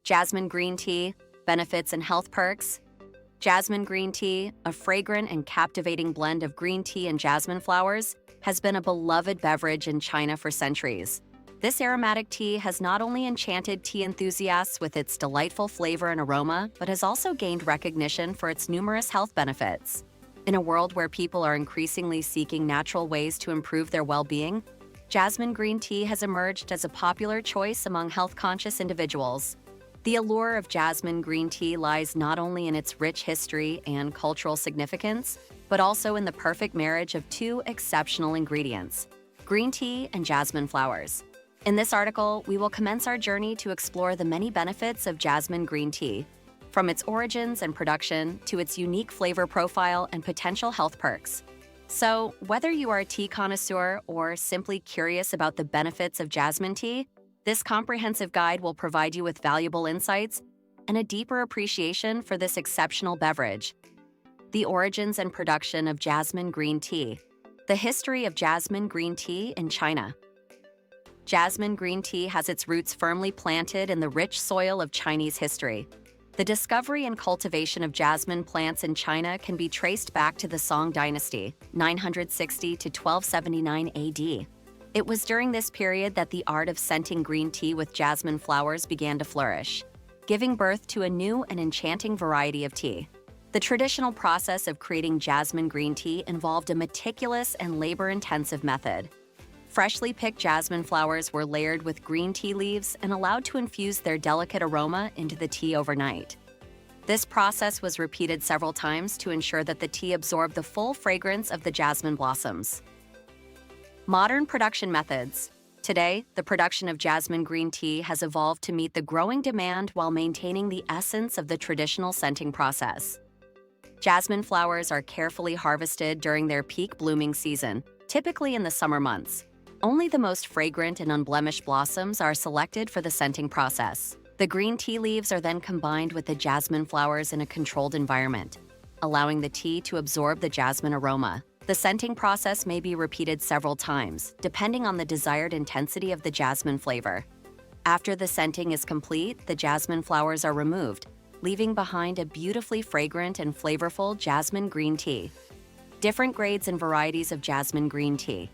Jasmine green tea, benefits and health perks. Jasmine green tea, a fragrant and captivating blend of green tea and jasmine flowers, has been a beloved beverage in China for centuries. This aromatic tea has not only enchanted tea enthusiasts with its delightful flavor and aroma, but has also gained recognition for its numerous health benefits. In a world where people are increasingly seeking natural ways to improve their well-being, jasmine green tea has emerged as a popular choice among health-conscious individuals. The allure of jasmine green tea lies not only in its rich history and cultural significance, but also in the perfect marriage of two exceptional ingredients: green tea and jasmine flowers. In this article, we will commence our journey to explore the many benefits of jasmine green tea, from its origins and production to its unique flavor profile and potential health perks. So, whether you are a tea connoisseur or simply curious about the benefits of jasmine tea, this comprehensive guide will provide you with valuable insights and a deeper appreciation for this exceptional beverage. The origins and production of jasmine green tea. The history of jasmine green tea in China. Jasmine green tea has its roots firmly planted in the rich soil of Chinese history. The discovery and cultivation of jasmine plants in China can be traced back to the Song Dynasty, 960 to 1279 AD. It was during this period that the art of scenting green tea with jasmine flowers began to flourish, giving birth to a new and enchanting variety of tea. The traditional process of creating jasmine green tea involved a meticulous and labor-intensive method. Freshly picked jasmine flowers were layered with green tea leaves and allowed to infuse their delicate aroma into the tea overnight. This process was repeated several times to ensure that the tea absorbed the full fragrance of the jasmine blossoms. Modern production methods. Today, the production of jasmine green tea has evolved to meet the growing demand while maintaining the essence of the traditional scenting process. Jasmine flowers are carefully harvested during their peak blooming season, typically in the summer months. Only the most fragrant and unblemished blossoms are selected for the scenting process. The green tea leaves are then combined with the jasmine flowers in a controlled environment, allowing the tea to absorb the jasmine aroma. The scenting process may be repeated several times, depending on the desired intensity of the jasmine flavor. After the scenting is complete, the jasmine flowers are removed, leaving behind a beautifully fragrant and flavorful jasmine green tea. Different grades and varieties of jasmine green tea.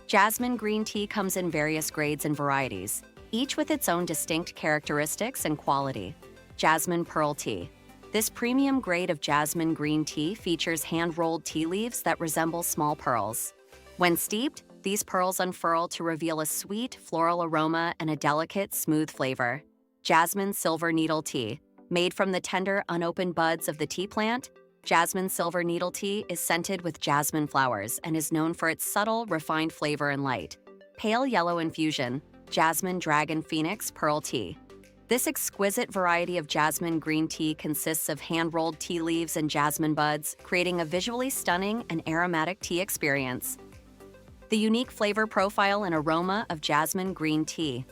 Jasmine green tea comes in various grades and varieties, each with its own distinct characteristics and quality. Jasmine pearl tea. This premium grade of jasmine green tea features hand-rolled tea leaves that resemble small pearls. When steeped, these pearls unfurl to reveal a sweet, floral aroma and a delicate, smooth flavor. Jasmine silver needle tea. Made from the tender, unopened buds of the tea plant, jasmine silver needle tea is scented with jasmine flowers and is known for its subtle, refined flavor and light. Pale yellow infusion. Jasmine dragon phoenix pearl tea. This exquisite variety of jasmine green tea consists of hand-rolled tea leaves and jasmine buds, creating a visually stunning and aromatic tea experience. The unique flavor profile and aroma of jasmine green tea.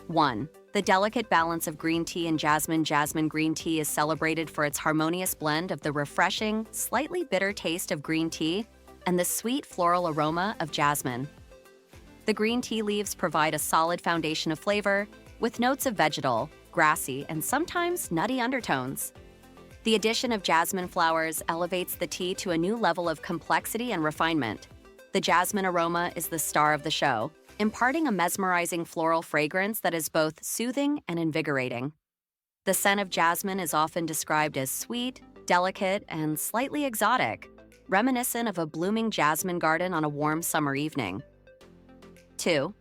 1. The delicate balance of green tea and jasmine. Jasmine green tea is celebrated for its harmonious blend of the refreshing, slightly bitter taste of green tea and the sweet floral aroma of jasmine. The green tea leaves provide a solid foundation of flavor, with notes of vegetal, grassy, and sometimes nutty undertones. The addition of jasmine flowers elevates the tea to a new level of complexity and refinement. The jasmine aroma is the star of the show, imparting a mesmerizing floral fragrance that is both soothing and invigorating. The scent of jasmine is often described as sweet, delicate, and slightly exotic, reminiscent of a blooming jasmine garden on a warm summer evening. 2.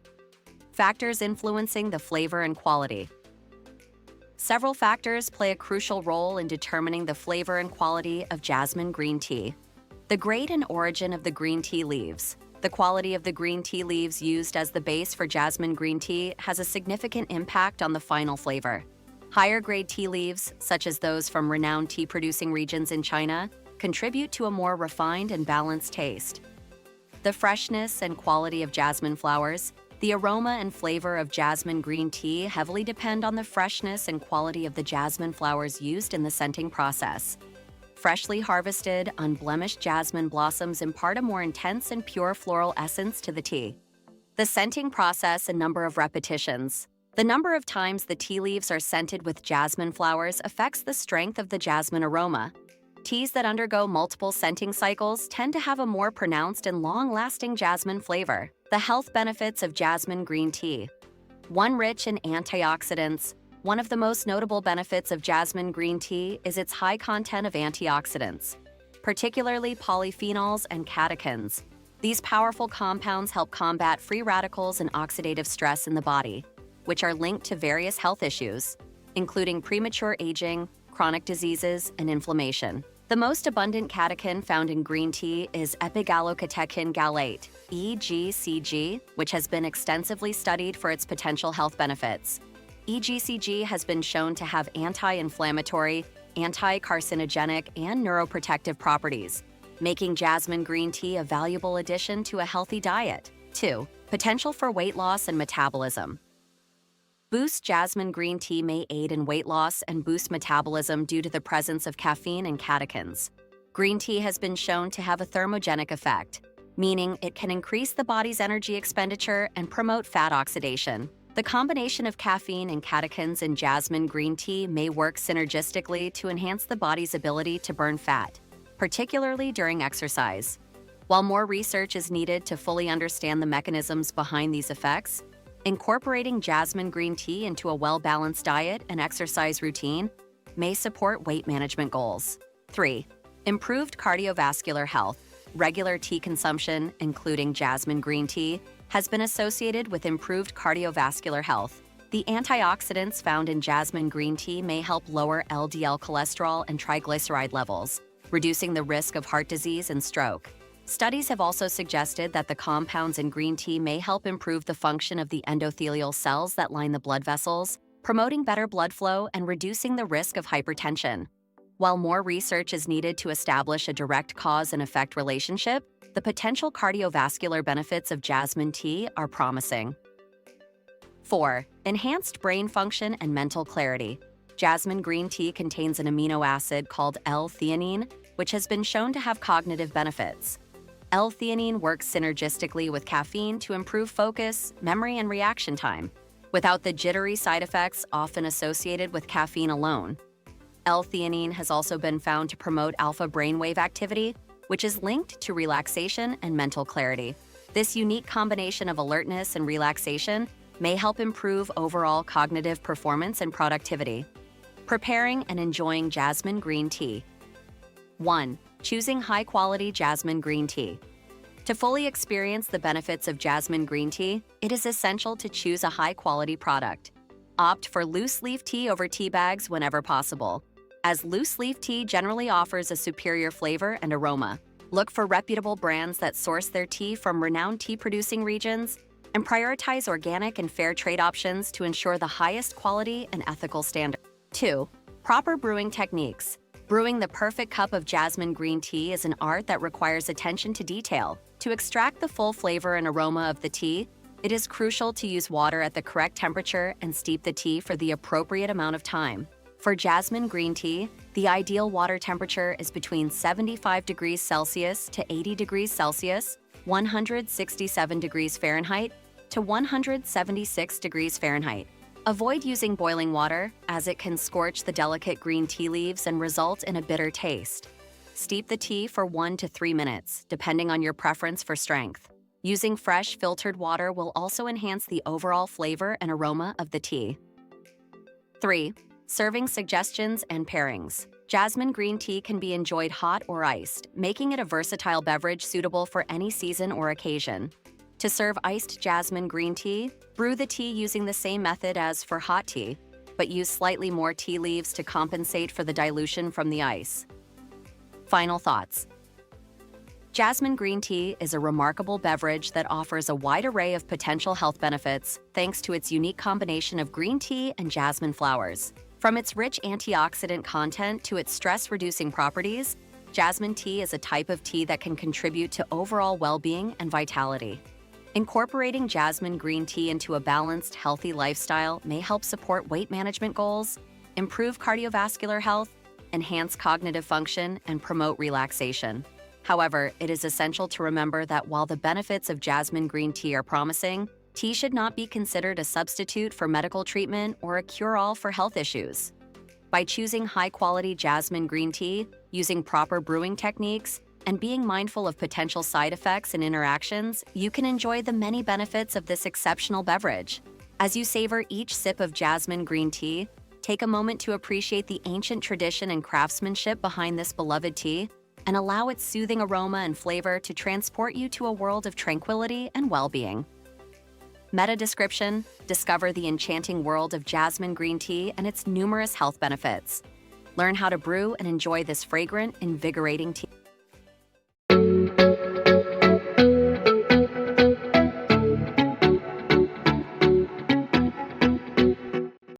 Factors influencing the flavor and quality. Several factors play a crucial role in determining the flavor and quality of jasmine green tea. The grade and origin of the green tea leaves. The quality of the green tea leaves used as the base for jasmine green tea has a significant impact on the final flavor. Higher grade tea leaves, such as those from renowned tea-producing regions in China, contribute to a more refined and balanced taste. The freshness and quality of jasmine flowers. The aroma and flavor of jasmine green tea heavily depend on the freshness and quality of the jasmine flowers used in the scenting process. Freshly harvested, unblemished jasmine blossoms impart a more intense and pure floral essence to the tea. The scenting process and number of repetitions. The number of times the tea leaves are scented with jasmine flowers affects the strength of the jasmine aroma. Teas that undergo multiple scenting cycles tend to have a more pronounced and long-lasting jasmine flavor. The health benefits of jasmine green tea. One, rich in antioxidants. One of the most notable benefits of jasmine green tea is its high content of antioxidants, particularly polyphenols and catechins. These powerful compounds help combat free radicals and oxidative stress in the body, which are linked to various health issues, including premature aging, chronic diseases, and inflammation. The most abundant catechin found in green tea is epigallocatechin gallate, EGCG, which has been extensively studied for its potential health benefits. EGCG has been shown to have anti-inflammatory, anti-carcinogenic, and neuroprotective properties, making jasmine green tea a valuable addition to a healthy diet. 2. Potential for weight loss and metabolism. Boost jasmine green tea may aid in weight loss and boost metabolism due to the presence of caffeine and catechins. Green tea has been shown to have a thermogenic effect, meaning it can increase the body's energy expenditure and promote fat oxidation. The combination of caffeine and catechins in jasmine green tea may work synergistically to enhance the body's ability to burn fat, particularly during exercise. While more research is needed to fully understand the mechanisms behind these effects, incorporating jasmine green tea into a well-balanced diet and exercise routine may support weight management goals. 3. Improved cardiovascular health. Regular tea consumption, including jasmine green tea, has been associated with improved cardiovascular health. The antioxidants found in jasmine green tea may help lower LDL cholesterol and triglyceride levels, reducing the risk of heart disease and stroke. Studies have also suggested that the compounds in green tea may help improve the function of the endothelial cells that line the blood vessels, promoting better blood flow and reducing the risk of hypertension. While more research is needed to establish a direct cause and effect relationship, the potential cardiovascular benefits of jasmine tea are promising. 4. Enhanced brain function and mental clarity. Jasmine green tea contains an amino acid called L-theanine, which has been shown to have cognitive benefits. L-theanine works synergistically with caffeine to improve focus, memory, and reaction time, without the jittery side effects often associated with caffeine alone. L-theanine has also been found to promote alpha brainwave activity, which is linked to relaxation and mental clarity. This unique combination of alertness and relaxation may help improve overall cognitive performance and productivity. Preparing and enjoying jasmine green tea. 1. Choosing high-quality jasmine green tea. To fully experience the benefits of jasmine green tea, it is essential to choose a high-quality product. Opt for loose-leaf tea over tea bags whenever possible, as loose-leaf tea generally offers a superior flavor and aroma. Look for reputable brands that source their tea from renowned tea-producing regions, and prioritize organic and fair trade options to ensure the highest quality and ethical standards. 2. Proper brewing techniques. Brewing the perfect cup of jasmine green tea is an art that requires attention to detail. To extract the full flavor and aroma of the tea, it is crucial to use water at the correct temperature and steep the tea for the appropriate amount of time. For jasmine green tea, the ideal water temperature is between 75 degrees Celsius to 80 degrees Celsius, 167 degrees Fahrenheit to 176 degrees Fahrenheit. Avoid using boiling water, as it can scorch the delicate green tea leaves and result in a bitter taste. Steep the tea for 1 to 3 minutes, depending on your preference for strength. Using fresh, filtered water will also enhance the overall flavor and aroma of the tea. 3. Serving suggestions and pairings. Jasmine green tea can be enjoyed hot or iced, making it a versatile beverage suitable for any season or occasion. To serve iced jasmine green tea, brew the tea using the same method as for hot tea, but use slightly more tea leaves to compensate for the dilution from the ice. Final thoughts. Jasmine green tea is a remarkable beverage that offers a wide array of potential health benefits thanks to its unique combination of green tea and jasmine flowers. From its rich antioxidant content to its stress-reducing properties, jasmine tea is a type of tea that can contribute to overall well-being and vitality. Incorporating jasmine green tea into a balanced, healthy lifestyle may help support weight management goals, improve cardiovascular health, enhance cognitive function, and promote relaxation. However, it is essential to remember that while the benefits of jasmine green tea are promising, tea should not be considered a substitute for medical treatment or a cure-all for health issues. By choosing high-quality jasmine green tea, using proper brewing techniques, and being mindful of potential side effects and interactions, you can enjoy the many benefits of this exceptional beverage. As you savor each sip of jasmine green tea, take a moment to appreciate the ancient tradition and craftsmanship behind this beloved tea, and allow its soothing aroma and flavor to transport you to a world of tranquility and well-being. Meta description: discover the enchanting world of jasmine green tea and its numerous health benefits. Learn how to brew and enjoy this fragrant, invigorating tea.